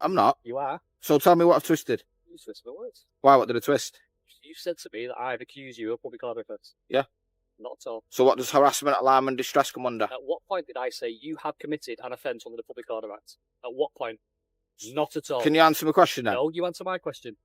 I'm not. You are. So tell me what I've twisted. You twist my words. Why? What did I twist? You said to me that I've accused you of public order offence. Yeah. Not at all. So what does harassment, alarm and distress come under? At what point did I say you have committed an offence under the Public Order Act? At what point? Not at all. Can you answer my question then? No, you answer my question.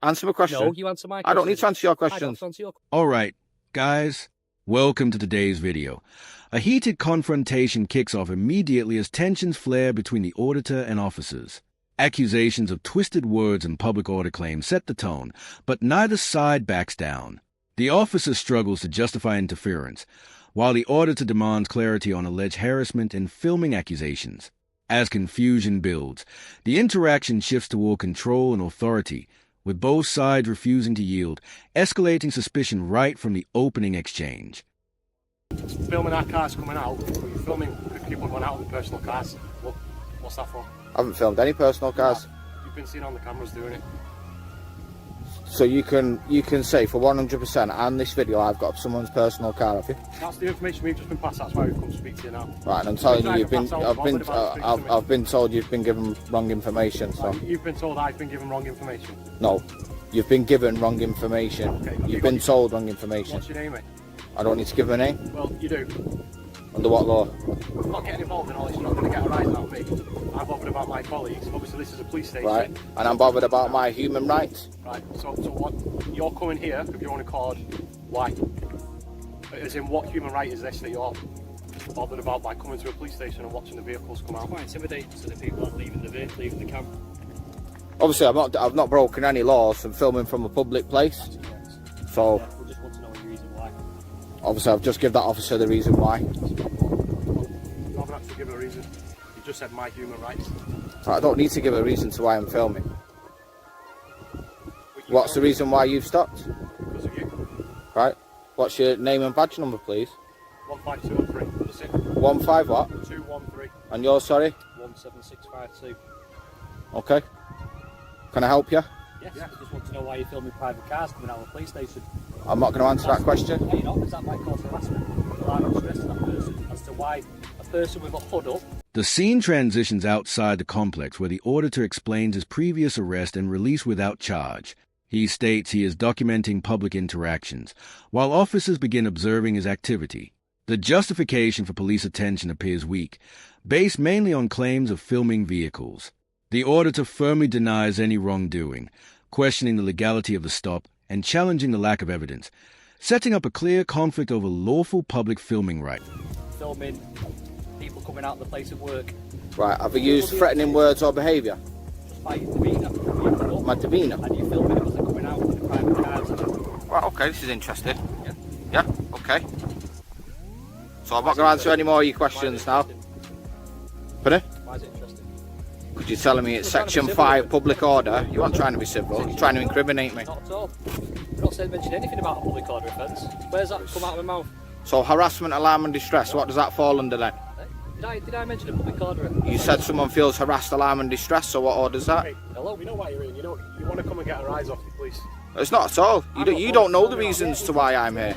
Answer my question. No, you answer my question. I don't need to answer your I don't questions. have to answer your All right, guys, welcome to today's video. A heated confrontation kicks off immediately as tensions flare between the auditor and officers. Accusations of twisted words and public order claims set the tone, but neither side backs down. The officer struggles to justify interference, while the auditor demands clarity on alleged harassment and filming accusations. As confusion builds, the interaction shifts toward control and authority, with both sides refusing to yield, escalating suspicion right from the opening exchange. Filming our cars coming out, you're filming people going out in personal cars. What's that for? I haven't filmed any personal cars. You've been seen on the cameras doing it. So you can say for 100% on this video I've got someone's personal car, have you? That's the information we've just been passed. That's why we've come to speak to you now. Right, and I'm telling you, I've been told you've been given wrong information. So You've been told I've been given wrong information. no, you've been given wrong information. Okay, You've been told wrong information. What's your name, mate? I don't need to give a name. Well, you do. Under what law? I'm not getting involved in all this. You're not going to get a rise out of me. I'm bothered about my colleagues. Obviously, this is a police station. Right, and I'm bothered about my human rights. Right. So what? You're coming here of your own accord. Why? As in, what human right is this that you're bothered about by coming to a police station and watching the vehicles come out? quite intimidating to the people that leaving the camp. Obviously, I've not broken any laws from filming from a public place. So Yeah, we just want to know the reason why. obviously, I've just given that officer the reason why. You haven't actually given a reason. You just said my human rights. I don't need to give a reason to why I'm filming. What's the reason why you've stopped? Because of you. Right. What's your name and badge number, please? 15213. That's it. 15 what? 213. And yours, sorry? 17652. Okay. Can I help you? Yes, I just want to know why you're filming private cars coming out of a police station. I'm not going to answer that question. No, you're not, because that might cause harassment. Alarm and distress to that person as to why a person with a hood up. The scene transitions outside the complex where the auditor explains his previous arrest and release without charge. He states he is documenting public interactions, while officers begin observing his activity. The justification for police attention appears weak, based mainly on claims of filming vehicles. The auditor firmly denies any wrongdoing, questioning the legality of the stop and challenging the lack of evidence, setting up a clear conflict over lawful public filming right. Filming people coming out of the place of work. Right. Have I used threatening words or behaviour? Just by your demeanour. My demeanour? And you filming them as they're coming out in the private cars. Right, okay, this is interesting. Yeah. Yeah, okay. So I'm not going to answer any more of your questions now. Pardon? Why is it interesting? Because you're telling me it's We're trying to be Section civil. 5 public order. You aren't trying to be civil, you're trying to incriminate me. Not at all. We've not said mention anything about a public order offence. Where's that come out of my mouth? So harassment, alarm and distress, what does that fall under then? Did I mention a public order offence? You said someone feels harassed, alarm and distress, so what order's that? Hey, hello. We know why you're in. You want to come and get a rise off the police. It's not at all. You don't know the reasons to why I'm here.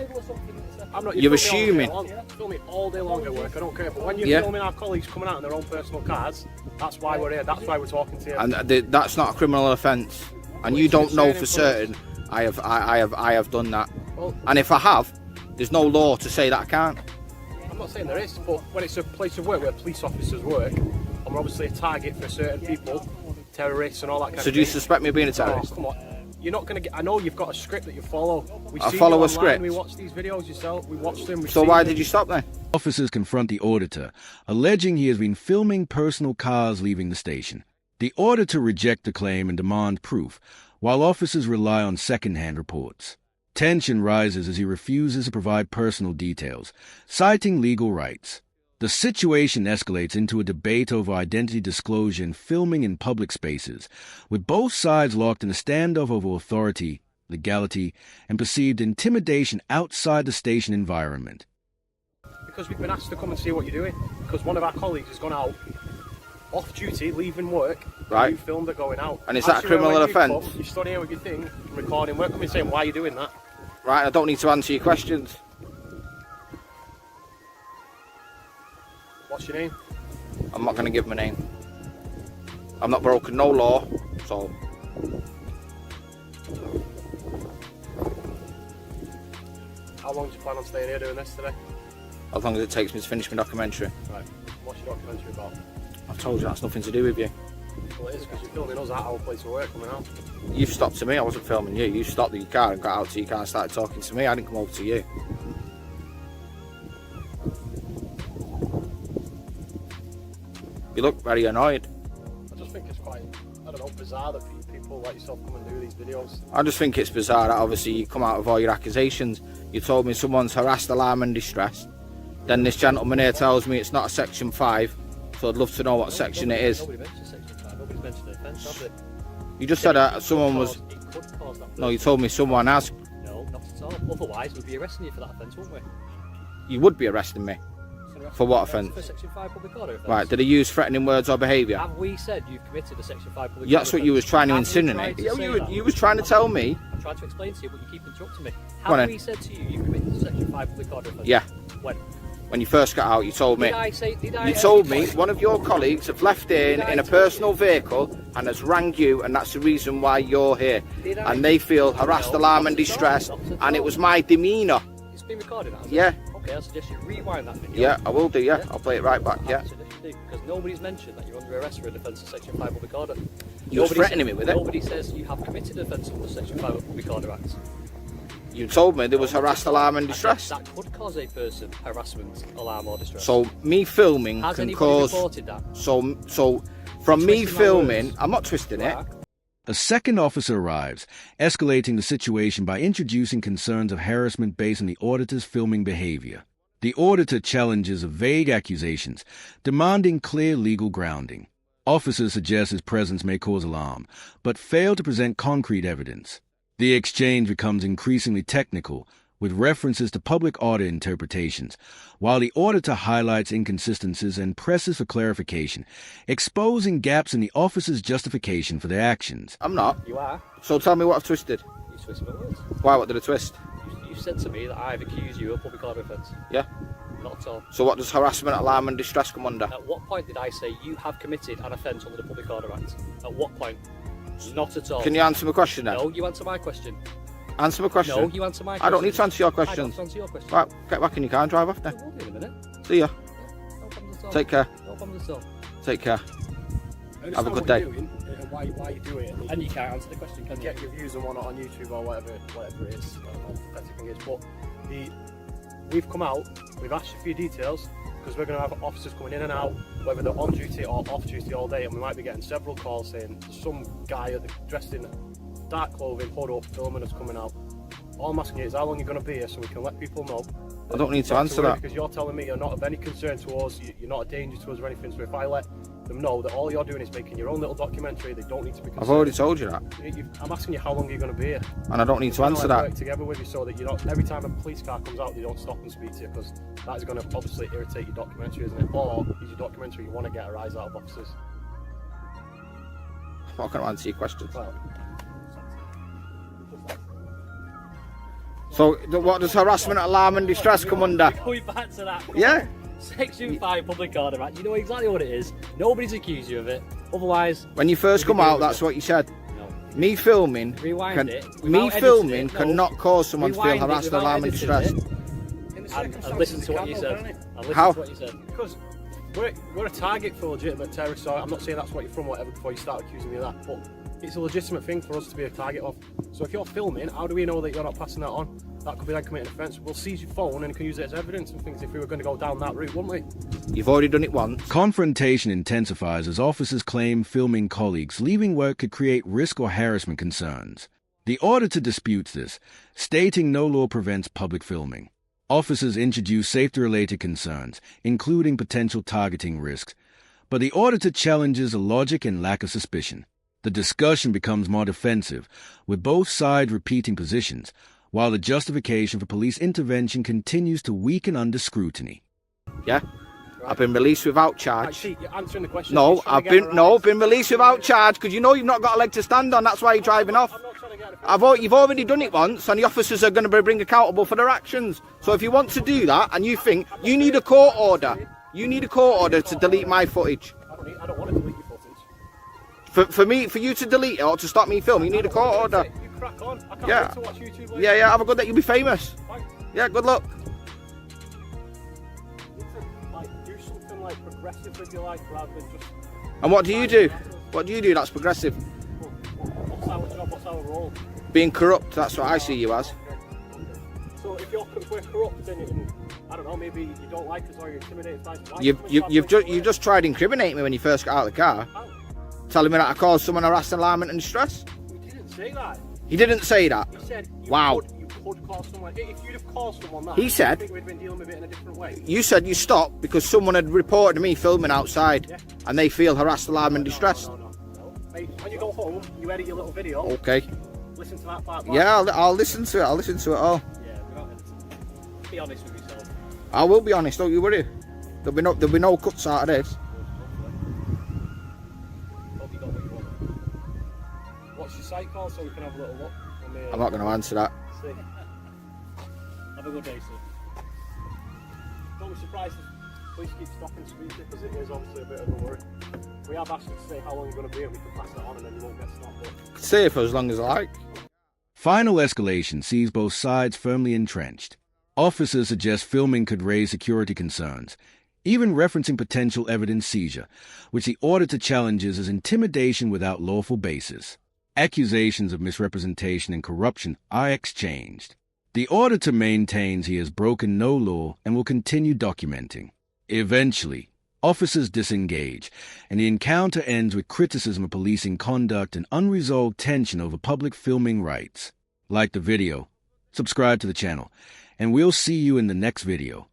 I'm not. You're filming assuming. all day long. Film me all day long at work. I don't care. But when you're Yeah. filming our colleagues coming out in their own personal cars, that's why we're here. That's why we're talking to you. And that's not a criminal offence. And you don't know for certain I have done that. Well, And if I have, there's no law to say that I can't. I'm not saying there is, but when it's a place of work where police officers work, and we're obviously a target for certain people, terrorists and all that kind So of do you thing. suspect me of being a Oh, terrorist? come on. You're not going to get... I know you've got a script that you follow. I follow a script. We watch these videos yourself. We watch them. So why did you stop then? Officers confront the auditor, alleging he has been filming personal cars leaving the station. The auditor rejects the claim and demand proof, while officers rely on second-hand reports. Tension rises as he refuses to provide personal details, citing legal rights. The situation escalates into a debate over identity disclosure and filming in public spaces, with both sides locked in a standoff over authority, legality, and perceived intimidation outside the station environment. Because we've been asked to come and see what you're doing. Because one of our colleagues has gone out, off duty, leaving work. Right. You filmed her going out. And is that a criminal offence? You stood here with your thing, recording. We're coming saying, why are you doing that? Right, I don't need to answer your questions. What's your name? I'm not going to give my name. I've not broken no law, so... How long do you plan on staying here doing this today? As long as it takes me to finish my documentary. Right. What's your documentary about? I've told you that's nothing to do with you. Well, it is because you're filming us at our place of work coming out. You've stopped to me, I wasn't filming you. You stopped at your car and got out to your car and started talking to me. I didn't come over to you. You look very annoyed. I just think it's quite, I don't know, bizarre that people like yourself come and do these videos. I just think it's bizarre that obviously you come out with all your accusations. You told me someone's harassed, alarm and distress. Then this gentleman here tells me it's not a section 5. So I'd love to know what section it is. Nobody mentioned section 5. Nobody's mentioned the offence, have they? You just said someone was... It could cause that. No, you told me someone has. No, not at all. Otherwise, we'd be arresting you for that offence, wouldn't we? You would be arresting me. For what offence? For section 5 public order offence. Right, did he use threatening words or behaviour? Have we said you've committed a section 5 public Yeah, order that's what you was trying to Have we insinuate. tried to Yeah, say that? you was trying to tell me. I'm trying to explain to you, but you keep interrupting me. Go on Have then. we said to you you've committed a section 5 public order offence? Yeah. When? When you first got out, you told me. You told me one of your colleagues have left in a personal vehicle and has rang you, and that's the reason why you're here. And they feel harassed, alarm and distress, and it was my demeanour. It's been recorded, hasn't it? Yeah. Okay, I suggest you rewind that video. Yeah, I will do, yeah. I'll play it right back, yeah. I suggest you do, because nobody's mentioned that you're under arrest for an offence of section 5 public order. You was threatening me with it. Nobody says you have committed an offence under section 5 of Public Order Act. You told me there was harassed, alarm and distress. That could cause a person harassment, alarm or distress. So me filming Has can anybody cause... reported that? So from me Twisting my filming, words. I'm not twisting it. Mark? A second officer arrives, escalating the situation by introducing concerns of harassment based on the auditor's filming behavior. The auditor challenges vague accusations, demanding clear legal grounding. Officers suggest his presence may cause alarm, but fail to present concrete evidence. The exchange becomes increasingly technical, with references to public audit interpretations, while the auditor highlights inconsistencies and presses for clarification, exposing gaps in the officer's justification for their actions. I'm not. You are. So tell me what I've twisted. You twisted my words. Why, what did I twist? You said to me that I've accused you of public order offence. Yeah. Not at all. So what does harassment, alarm and distress come under? At what point did I say you have committed an offence under the Public Order Act? At what point? Not at all. Can you answer my question then? No, you answer my question. Answer my question. No, you answer my question. I don't need to answer your I don't questions. answer your question. Right, get back in your car and drive off I then. will do in a minute. See ya. No problems at all. Take care. No problems at all. Take care. I Have a understand good what day. you're doing, why you do it, And you can't answer the question, can you? get your views and whatnot on YouTube or whatever it is. I don't know what the pathetic thing is, but we've come out, we've asked you for your details because we're going to have officers coming in and out, whether they're on duty or off duty all day, and we might be getting several calls saying some guy dressed in dark clothing, hood up, filming us coming out. All I'm asking you is how long you're going to be here so we can let people know. I don't need to answer worry, that. because you're telling me you're not of any concern to us, you're not a danger to us or anything. So if I let them know that all you're doing is making your own little documentary, they don't need to be concerned. I've already told you that. I'm asking you how long you're going to be here. And I don't need to We're answer gonna, that. work together with you so that you're not, every time a police car comes out, they don't stop and speak to you, because that is going to obviously irritate your documentary, isn't it? Or is your documentary you want to get a rise out of officers? I'm not going to answer your question. Well, So what does harassment, alarm and distress come under? Going back to that. Yeah. Section 5 Public Order Act. You know exactly what it is. Nobody's accused you of it. Otherwise, When you first come out, that's what you said. no. Me filming, Rewind it. me without filming editing it, no. cannot cause someone to feel Rewind it harassed, without alarm and editing distress. it, and listen to what you said. And listen How? to what you said. because we're a target for legitimate terrorists, so I'm not saying that's what you're from, whatever, before you start accusing me of that, but it's a legitimate thing for us to be a target of. So if you're filming, how do we know that you're not passing that on? That could be like committing an offence. We'll seize your phone and can use it as evidence and things if we were going to go down that route, wouldn't we? You've already done it once. Confrontation intensifies as officers claim filming colleagues leaving work could create risk or harassment concerns. The auditor disputes this, stating no law prevents public filming. Officers introduce safety-related concerns, including potential targeting risks, but the auditor challenges the logic and lack of suspicion. The discussion becomes more defensive, with both sides repeating positions, while the justification for police intervention continues to weaken under scrutiny. Yeah. I've been released without Like, charge. see, you're answering the question. No, You're trying I've to get been a no, rise. been released without charge because you know you've not got a leg to stand on. That's why you're driving off. I'm not trying to get a You've already done it once, and the officers are going to be bring accountable for their actions. So if you want to do that, and you think you need a court order, you need a court order to delete my footage. I don't want to delete your footage. For you to delete it or to stop me filming, you need a court order. You crack on. I can't Yeah. wait to watch YouTube later. Yeah, have a good day. You'll be famous. Thanks. Yeah, good luck. You need to like do something like progressive with your life rather than just. And what do you do? What do you do that's progressive? What's our job? What's our role? Being corrupt, that's what I see you as. So if we're corrupt and I don't know, maybe you don't like us or you're intimidated by us, why You just tried to incriminate me when you first got out of the car, telling me that I caused someone harassed, alarmment and distress. You didn't say that. He didn't say that. You said Wow. You could call someone. If you'd have called someone that, He said- I think we'd been dealing with it in a different way. You said you stopped because someone had reported me filming outside, Yeah. and they feel harassed, alarmed and distressed. No. Mate, when you go home, you edit your little video. Okay. Listen to that part. Back. Yeah, I'll listen to it. I'll listen to it all. Yeah, without editing. Be honest with yourself. I will be honest. Don't you worry. There'll be no cuts out of this. Hope you got what you want. What's your site called so we can have a little look? I'm not going to answer that. See. Have a good day, sir. Don't be surprised if police keep stopping speaking because it is obviously a bit of a worry. We have asked you to say how long you're going to be and we can pass that on and then you won't get stopped. Stay for as long as I like. Final escalation sees both sides firmly entrenched. Officers suggest filming could raise security concerns, even referencing potential evidence seizure, which the auditor challenges as intimidation without lawful basis. Accusations of misrepresentation and corruption are exchanged. The auditor maintains he has broken no law and will continue documenting. Eventually, officers disengage, and the encounter ends with criticism of policing conduct and unresolved tension over public filming rights. Like the video, subscribe to the channel, and we'll see you in the next video.